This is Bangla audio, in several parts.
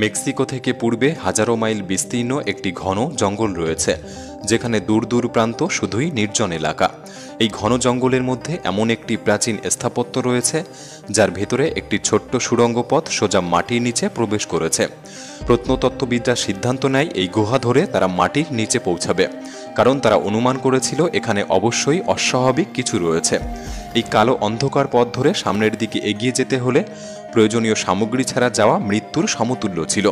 মেক্সিকো থেকে পূর্বে হাজারো মাইল বিস্তীর্ণ একটি ঘন জঙ্গল রয়েছে, যেখানে দূর দূর প্রান্ত শুধুই নির্জন এলাকা। এই ঘন জঙ্গলের মধ্যে এমন একটি প্রাচীন স্থাপত্য রয়েছে, যার ভেতরে একটি ছোট্ট সুড়ঙ্গ পথ সোজা মাটির নিচে প্রবেশ করেছে। প্রত্নতত্ত্ববিদরা সিদ্ধান্ত নেয় এই গুহা ধরে তারা মাটির নিচে পৌঁছাবে, কারণ তারা অনুমান করেছিল এখানে অবশ্যই অস্বাভাবিক কিছু রয়েছে। এই কালো অন্ধকার পথ ধরে সামনের দিকে এগিয়ে যেতে হলে প্রয়োজনীয় সামগ্রী ছাড়া যাওয়া মৃত্যুর সমতুল্য ছিল।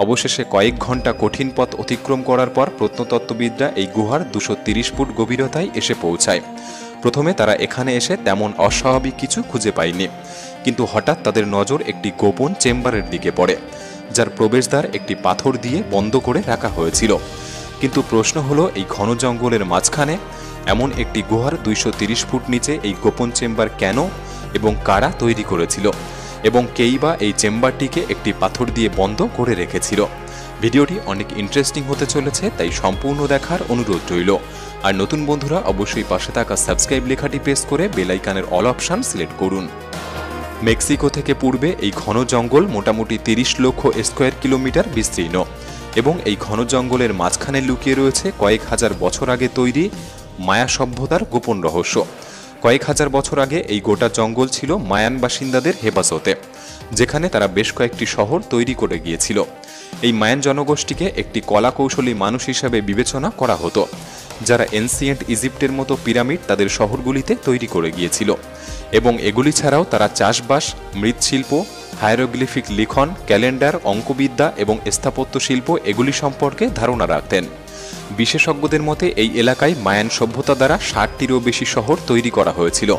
অবশেষে কয়েক ঘন্টা কঠিন পথ অতিক্রম করার পর প্রত্নতত্ত্ববিদরা এই গুহার 230 ফুট গভীরতায় এসে পৌঁছায়। প্রথমে তারা এখানে এসে তেমন অস্বাভাবিক কিছু খুঁজে পায়নি, কিন্তু হঠাৎ তাদের নজর একটি গোপন চেম্বারের দিকে পড়ে, যার প্রবেশদ্বার একটি পাথর দিয়ে বন্ধ করে রাখা হয়েছিল। কিন্তু প্রশ্ন হলো, এই ঘন জঙ্গলের মাঝখানে এমন একটি গুহার 230 ফুট নিচে এই গোপন চেম্বার কেন এবং কারা তৈরি করেছিল, এবং কেই বা এই চেম্বারটিকে একটি পাথর দিয়ে বন্ধ করে রেখেছিল। ভিডিওটি অনেক ইন্টারেস্টিং হতে চলেছে, তাই সম্পূর্ণ দেখার অনুরোধ রইল। আর নতুন বন্ধুরা অবশ্যই পাশে থাকা সাবস্ক্রাইব লেখাটি প্রেস করে বেল আইকনের অল অপশন সিলেক্ট করুন। মেক্সিকো থেকে পূর্বে এই ঘন জঙ্গল মোটামুটি 30 লক্ষ স্কোয়ার কিলোমিটার বিস্তীর্ণ, এবং এই ঘন জঙ্গলের মাঝখানে লুকিয়ে রয়েছে কয়েক হাজার বছর আগে তৈরি মায়া সভ্যতার গোপন রহস্য। কয়েক হাজার বছর আগে এই গোটা জঙ্গল ছিল মায়ান বাসিন্দাদের হেফাজতে, যেখানে তারা বেশ কয়েকটি শহর তৈরি করে গিয়েছিল। এই মায়ান জনগোষ্ঠীকে একটি কলা কৌশলী মানুষ হিসাবে বিবেচনা করা হতো, যারা এনসিয়েন্ট ইজিপ্টের মতো পিরামিড তাদের শহরগুলিতে তৈরি করে গিয়েছিল, এবং এগুলি ছাড়াও তারা চাষবাস, মৃৎশিল্প, হায়ারোগ্লিফিক লিখন, ক্যালেন্ডার, অঙ্কবিদ্যা এবং স্থাপত্য শিল্প এগুলি সম্পর্কে ধারণা রাখতেন। বিশেষজ্ঞদের মতে এই এলাকায় মায়ান সভ্যতা দ্বারা 60টিরও বেশি শহর তৈরি করা হয়েছিল,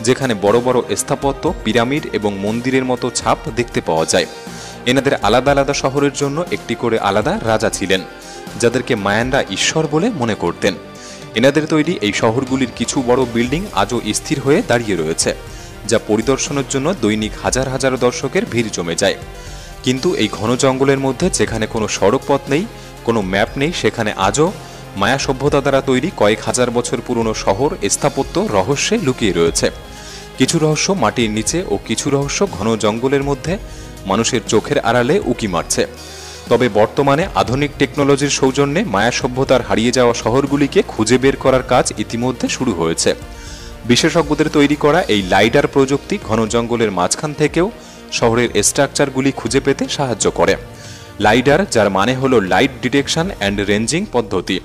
যেখানে বড় বড় স্থাপত্য, পিরামিড এবং মন্দিরের মতো ছাপ দেখতে পাওয়া যায়। এনাদের আলাদা আলাদা শহরের জন্য একটি করে আলাদা রাজা ছিলেন, যাদেরকে মায়ানরা ঈশ্বর বলে মনে করতেন। এনাদের তৈরি এই শহরগুলির কিছু বড় বিল্ডিং আজও স্থির হয়ে দাঁড়িয়ে রয়েছে, যা পরিদর্শনের জন্য দৈনিক হাজার হাজার দর্শকের ভিড় জমে যায়। কিন্তু এই ঘন জঙ্গলের মধ্যে যেখানে কোনো সড়ক পথ নেই, কোনো ম্যাপ নেই, সেখানে আজও মায়া সভ্যতা দ্বারা তৈরি কয়েক হাজার বছর পুরনো শহর স্থাপত্য রহস্যে লুকিয়ে রয়েছে। কিছু রহস্য মাটির নিচে ও কিছু রহস্য ঘন জঙ্গলের মধ্যে মানুষের চোখের আড়ালে উকি মারছে। তবে বর্তমানে আধুনিক টেকনোলজির সৌজন্যে মায়া সভ্যতার হারিয়ে যাওয়া শহরগুলিকে খুঁজে বের করার কাজ ইতিমধ্যে শুরু হয়েছে। বিশেষজ্ঞদের তৈরি করা এই লাইডার প্রযুক্তি ঘন জঙ্গলের মাঝখান থেকেও শহরের স্ট্রাকচারগুলি খুঁজে পেতে সাহায্য করে। লাইডার, যার মানে হলো লাইট ডিটেকশন অ্যান্ড রেঞ্জিং পদ্ধতি,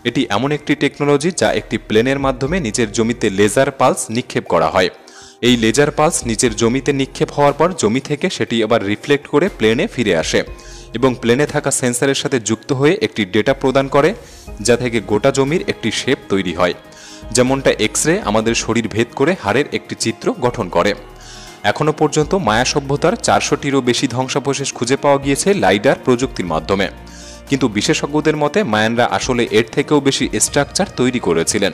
এটি এমন একটি টেকনোলজি যা একটি প্লেনের মাধ্যমে নিচের জমিতে লেজার পালস নিক্ষেপ করা হয়। এই লেজার পালস নিচের জমিতে নিক্ষেপ হওয়ার পর জমি থেকে সেটি আবার রিফ্লেক্ট করে প্লেনে ফিরে আসে, এবং প্লেনে থাকা সেন্সরের সাথে যুক্ত হয়ে একটি ডেটা প্রদান করে, যা থেকে গোটা জমির একটি শেপ তৈরি হয়। যেমনটা এক্স রে আমাদের শরীর ভেদ করে হাড়ের একটি চিত্র গঠন করে। এখনও পর্যন্ত মায়া সভ্যতার 400টিরও বেশি ধ্বংসাবশেষ খুঁজে পাওয়া গিয়েছে লাইডার প্রযুক্তির মাধ্যমে। কিন্তু বিশেষজ্ঞদের মতে মায়ানরা আসলে এর থেকেও বেশি স্ট্রাকচার তৈরি করেছিলেন।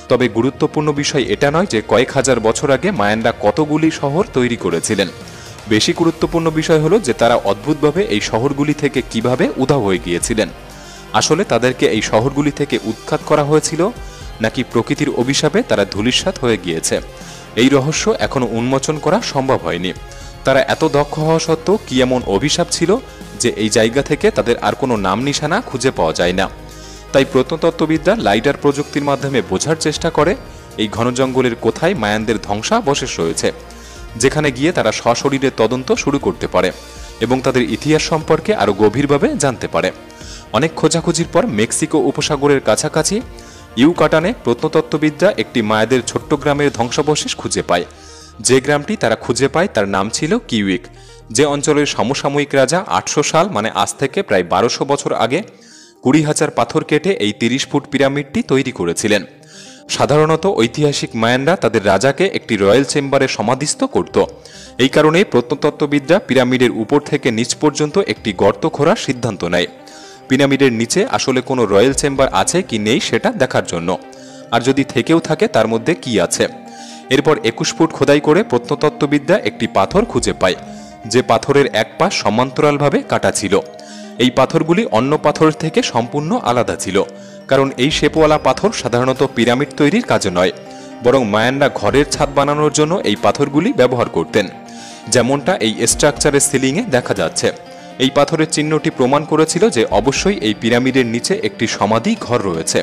তবে গুরুত্বপূর্ণ বিষয় এটা নয় যে কয়েক হাজার বছর আগে মায়ানরা কতগুলি শহর তৈরি করেছিলেন। বেশি গুরুত্বপূর্ণ বিষয় হলো যে তারা অদ্ভুতভাবে এই শহরগুলি থেকে কিভাবে উধাও হয়ে গিয়েছিলেন। আসলে তাদেরকে এই শহরগুলি থেকে উৎখাত করা হয়েছিল, নাকি প্রকৃতির অভিশাপে তারা ধূলিসাৎ হয়ে গিয়েছে, এই রহস্য এখনো উন্মোচন করা সম্ভব হয়নি। তারা এত দক্ষ হওয়া সত্ত্বেও কি এমন অভিশাপ ছিল যে এই জায়গা থেকে তাদের আর কোনো নাম নিশানা খুঁজে পাওয়া যায় না? তাই প্রত্নতত্ত্ববিদরা লাইডার প্রযুক্তির মাধ্যমে বোঝার চেষ্টা করে এই ঘন জঙ্গলের কোথায় মায়ানদের ধ্বংসাবশেষ রয়েছে, যেখানে গিয়ে তারা সশরীরে তদন্ত শুরু করতে পারে এবং তাদের ইতিহাস সম্পর্কে আরও গভীরভাবে জানতে পারে। অনেক খোঁজাখুঁজির পর মেক্সিকো উপসাগরের কাছাকাছি ইউকাটানে প্রত্নতত্ত্ববিদরা একটি মায়াদের ছোট্ট গ্রামের ধ্বংসাবশেষ খুঁজে পায়। যে গ্রামটি তারা খুঁজে পায় তার নাম ছিল কিউইক, যে অঞ্চলের সমসাময়িক রাজা 800 সাল মানে আজ থেকে প্রায় 1200 বছর আগে 20,000 পাথর কেটে এই 30 ফুট পিরামিডটি তৈরি করেছিলেন। সাধারণত ঐতিহাসিক মায়ানরা তাদের রাজাকে একটি রয়্যাল চেম্বারে সমাধিস্থ করত। এই কারণেই প্রত্নতত্ত্ববিদরা পিরামিডের উপর থেকে নিচ পর্যন্ত একটি গর্ত খোঁড়ার সিদ্ধান্ত নেয়, পিরামিডের নিচে আসলে কোনো রয়্যাল চেম্বার আছে কি নেই সেটা দেখার জন্য, আর যদি থেকেও থাকে তার মধ্যে কি আছে। এরপর 21 ফুট খোদাই করে প্রত্নতত্ত্ববিদরা একটি পাথর খুঁজে পায়, যে পাথরের এক পাশ সমান্তরালভাবে কাটা ছিল। এই পাথরগুলি অন্য পাথর থেকে সম্পূর্ণ আলাদা ছিল, কারণ এই শেপওয়ালা পাথর সাধারণত পিরামিড তৈরির কাজে নয়, বরং মায়ানরা ঘরের ছাদ বানানোর জন্য এই পাথরগুলি ব্যবহার করতেন, যেমনটা এই স্ট্রাকচারের সিলিংয়ে দেখা যাচ্ছে। এই পাথরের চিহ্নটি প্রমাণ করেছিল যে অবশ্যই এই পিরামিডের নিচে একটি সমাধি ঘর রয়েছে।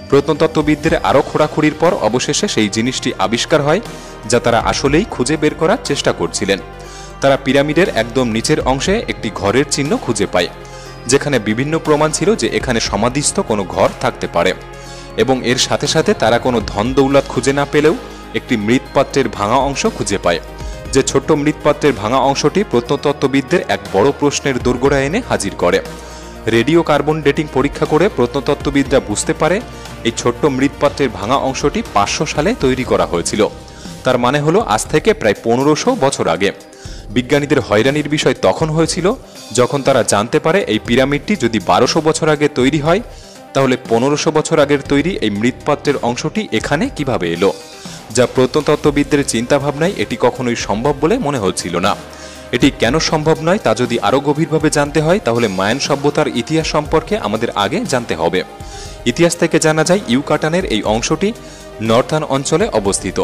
প্রত্নতত্ত্ববিদদের আরও খোঁড়াখুড়ির পর অবশেষে সেই জিনিসটি আবিষ্কার হয়, যা তারা আসলেই খুঁজে বের করার চেষ্টা করছিলেন। তারা পিরামিডের একদম নিচের অংশে একটি ঘরের চিহ্ন খুঁজে পায়, যেখানে বিভিন্ন প্রমাণ ছিল যে এখানে সমাধিস্থ কোনো ঘর থাকতে পারে। এবং এর সাথে সাথে তারা কোনো ধন দৌলত খুঁজে না পেলেও একটি মৃৎপাত্রের ভাঙা অংশ খুঁজে পায়, যে ছোট্ট মৃৎপাত্রের ভাঙা অংশটি প্রত্নতত্ত্ববিদদের এক বড় প্রশ্নের দোরগোড়া এনে হাজির করে। রেডিও কার্বন ডেটিং পরীক্ষা করে প্রত্নতত্ত্ববিদরা বুঝতে পারে এই ছোট্ট মৃৎপাত্রের ভাঙা অংশটি 500 সালে তৈরি করা হয়েছিল। তার মানে হলো আজ থেকে প্রায় 1500 বছর আগে। বিজ্ঞানীদের হয়রানির বিষয় তখন হয়েছিল যখন তারা জানতে পারে এই পিরামিডটি যদি 1200 বছর আগে তৈরি হয়, তাহলে 1500 বছর আগের তৈরি এই মৃৎপাত্রের অংশটি এখানে কিভাবে এলো, যা প্রত্নতত্ত্ববিদদের চিন্তাভাবনায় এটি কখনোই সম্ভব বলে মনে হচ্ছিল না। এটি কেন সম্ভব নয় তা যদি আরও গভীরভাবে জানতে হয়, তাহলে মায়ান সভ্যতার ইতিহাস সম্পর্কে আমাদের আগে জানতে হবে। ইতিহাস থেকে জানা যায় ইউকাটানের এই অংশটি নর্থার্ন অঞ্চলে অবস্থিত,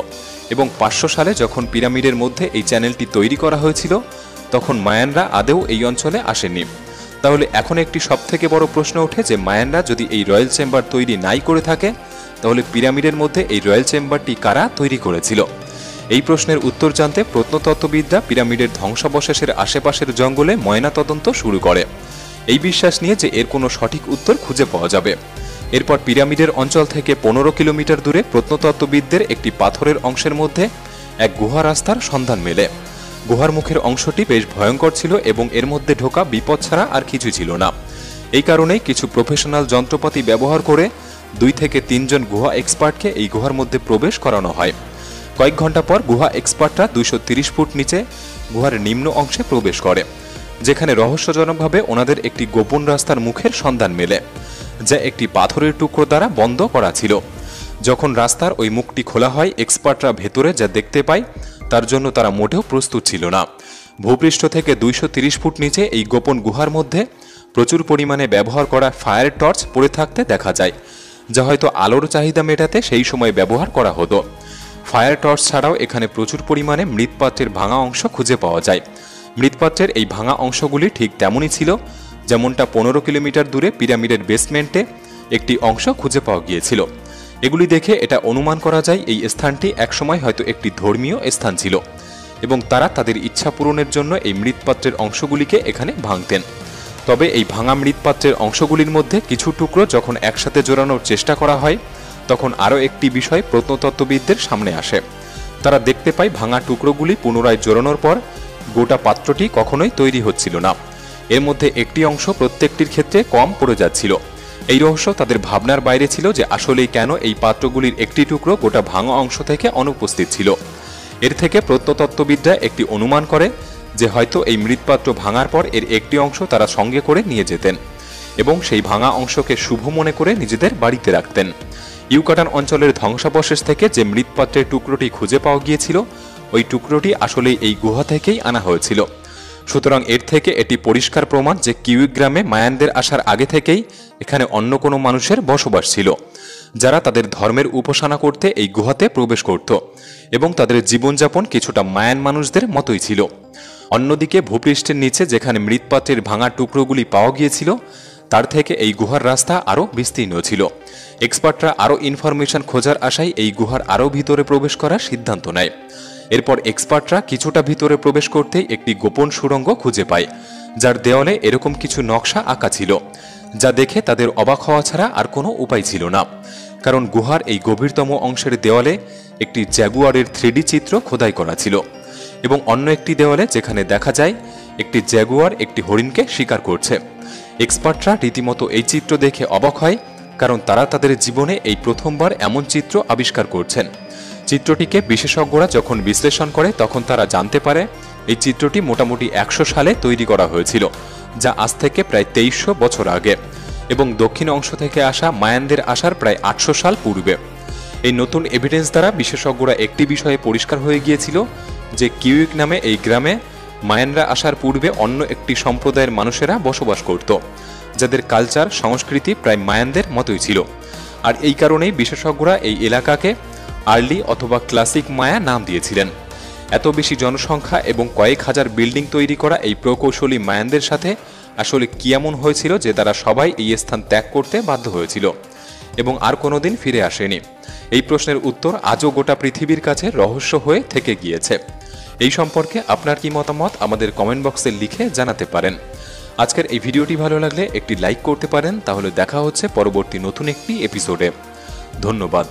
এবং 500 সালে যখন পিরামিডের মধ্যে এই চ্যানেলটি তৈরি করা হয়েছিল, তখন মায়ানরা আদৌ এই অঞ্চলে আসেনি। তাহলে এখন একটি সবথেকে বড় প্রশ্ন ওঠে যে মায়ানরা যদি এই রয়্যাল চেম্বার তৈরি নাই করে থাকে, তাহলে পিরামিডের মধ্যে এই রয়্যাল চেম্বারটি কারা তৈরি করেছিল? এই প্রশ্নের উত্তর জানতে প্রত্নতত্ত্ববিদরা পিরামিডের ধ্বংসাবশেষের আশেপাশের জঙ্গলে ময়নাতদন্ত শুরু করে, এই বিশ্বাস নিয়ে যে এর কোনো সঠিক উত্তর খুঁজে পাওয়া যাবে। এরপর পিরামিডের অঞ্চল থেকে 15 কিলোমিটার দূরে প্রত্নতত্ত্ববিদদের একটি পাথরের অংশের মধ্যে এক গুহা রাস্তার সন্ধান মেলে। গুহার মুখের অংশটি বেশ ভয়ঙ্কর ছিল এবং এর মধ্যে ঢোকা বিপদ ছাড়া আর কিছু ছিল না। এই কারণেই কিছু প্রফেশনাল যন্ত্রপাতি ব্যবহার করে 2 থেকে 3 জন গুহা এক্সপার্টকে এই গুহার মধ্যে প্রবেশ করানো হয়। কয়েক ঘন্টা পর গুহা এক্সপার্টরা 230 ফুট নিচে গুহার নিম্ন অংশে প্রবেশ করে, যেখানে রহস্যজনকভাবে ওনাদের একটি গোপন রাস্তার মুখের সন্ধান মেলে, যা একটি পাথরের টুকরো দ্বারা বন্ধ করা ছিল। যখন রাস্তার ওই মুখটি খোলা হয়, এক্সপার্টরা ভেতরে যা দেখতে পায় তার জন্য তারা মোটেও প্রস্তুত ছিল না। ভূপৃষ্ঠ থেকে 230 ফুট নিচে এই গোপন গুহার মধ্যে প্রচুর পরিমাণে ব্যবহার করা ফায়ার টর্চ পড়ে থাকতে দেখা যায়, যা হয়তো আলোর চাহিদা মেটাতে সেই সময় ব্যবহার করা হতো। ফায়ার টর্চ ছাড়াও এখানে প্রচুর পরিমাণে মৃৎপাত্রের ভাঙা অংশ খুঁজে পাওয়া যায়। মৃৎপাত্রের এই ভাঙা অংশগুলি ঠিক তেমনই ছিল যেমনটা 15 কিলোমিটার দূরে পিরামিডের বেসমেন্টে একটি অংশ খুঁজে পাওয়া গিয়েছিল। এগুলি দেখে এটা অনুমান করা যায় এই স্থানটি একসময় হয়তো একটি ধর্মীয় স্থান ছিল, এবং তারা তাদের ইচ্ছা পূরণের জন্য এই মৃৎপাত্রের অংশগুলিকে এখানে ভাঙতেন। তবে এই ভাঙা মৃৎপাত্রের অংশগুলির মধ্যে কিছু টুকরো যখন একসাথে জোড়ানোর চেষ্টা করা হয়, তখন আরও একটি বিষয় প্রত্নতত্ত্ববিদদের সামনে আসে। তারা দেখতে পায় ভাঙা টুকরোগুলি পুনরায় জোড়ানোর পর গোটা পাত্রটি কখনোই তৈরি হচ্ছিল না। এর মধ্যে একটি অংশ প্রত্যেকটির ক্ষেত্রে কম পড়ে যাচ্ছিল। এই রহস্য তাদের ভাবনার বাইরে ছিল যে আসলেই কেন এই পাত্রগুলির একটি টুকরো গোটা ভাঙা অংশ থেকে অনুপস্থিত ছিল। এর থেকে প্রত্নতত্ত্ববিদরা একটি অনুমান করে যে হয়তো এই মৃৎপাত্র ভাঙার পর এর একটি অংশ তারা সঙ্গে করে নিয়ে যেতেন এবং সেই ভাঙা অংশকে শুভ মনে করে নিজেদের বাড়িতে রাখতেন। ইউকাটান অঞ্চলের ধ্বংসাবশেষ থেকে যে মৃৎপাত্রের টুকরোটি খুঁজে পাওয়া গিয়েছিল, ওই টুকরোটি আসলেই এই গুহা থেকেই আনা হয়েছিল। সুতরাং এর থেকে এটি পরিষ্কার প্রমাণ যে কিউইক গ্রামে মায়ানদের আসার আগে থেকেই এখানে অন্য কোনো মানুষের বসবাস ছিল, যারা তাদের ধর্মের উপাসনা করতে এই গুহাতে প্রবেশ করত, এবং তাদের জীবনযাপন কিছুটা মায়ান মানুষদের মতোই ছিল। অন্যদিকে ভূপৃষ্ঠের নিচে যেখানে মৃৎপাত্রের ভাঙা টুকরোগুলি পাওয়া গিয়েছিল, তার থেকে এই গুহার রাস্তা আরও বিস্তীর্ণ ছিল। এক্সপার্টরা আরও ইনফরমেশন খোঁজার আশায় এই গুহার আরও ভিতরে প্রবেশ করার সিদ্ধান্ত নেয়। এরপর এক্সপার্টরা কিছুটা ভিতরে প্রবেশ করতেই একটি গোপন সুড়ঙ্গ খুঁজে পায়, যার দেওয়ালে এরকম কিছু নকশা আঁকা ছিল, যা দেখে তাদের অবাক হওয়া ছাড়া আর কোনো উপায় ছিল না। কারণ গুহার এই গভীরতম অংশের দেওয়ালে একটি জ্যাগুয়ারের 3D চিত্র খোদাই করা ছিল, এবং অন্য একটি দেওয়ালে যেখানে দেখা যায় একটি জ্যাগুয়ার একটি হরিণকে শিকার করছে। এক্সপার্টরা রীতিমতো এই চিত্র দেখে অবাক হয়, কারণ তারা তাদের জীবনে এই প্রথমবার এমন চিত্র আবিষ্কার করছেন। চিত্রটিকে বিশেষজ্ঞরা যখন বিশ্লেষণ করে, তখন তারা জানতে পারে এই চিত্রটি মোটামুটি 100 সালে তৈরি করা হয়েছিল, যা আজ থেকে প্রায় 2300 বছর আগে, এবং দক্ষিণ অংশ থেকে আসা মায়ানদের আসার প্রায় 800 সাল পূর্বে। এই নতুন এভিডেন্স দ্বারা বিশেষজ্ঞরা একটি বিষয়ে পরিষ্কার হয়ে গিয়েছিল যে কিউইক নামে এই গ্রামে মায়ানরা আসার পূর্বে অন্য একটি সম্প্রদায়ের মানুষেরা বসবাস করত, যাদের কালচার সংস্কৃতি প্রায় মায়ানদের মতোই ছিল। আর এই কারণেই বিশেষজ্ঞরা এই এলাকাকে আর্লি অথবা ক্লাসিক মায়া নাম দিয়েছিলেন। এত বেশি জনসংখ্যা এবং কয়েক হাজার বিল্ডিং তৈরি করা এই প্রকৌশলী মায়ানদের সাথে আসলে কি এমন হয়েছিল যে তারা সবাই এই স্থান ত্যাগ করতে বাধ্য হয়েছিল এবং আর কোনোদিন ফিরে আসেনি? এই প্রশ্নের উত্তর আজও গোটা পৃথিবীর কাছে রহস্য হয়ে থেকে গিয়েছে। এই সম্পর্কে আপনার কি মতামত আমাদের কমেন্ট বক্সে লিখে জানাতে পারেন। আজকের এই ভিডিওটি ভালো লাগলে একটি লাইক করতে পারেন। তাহলে দেখা হচ্ছে পরবর্তী নতুন একটি এপিসোডে। ধন্যবাদ।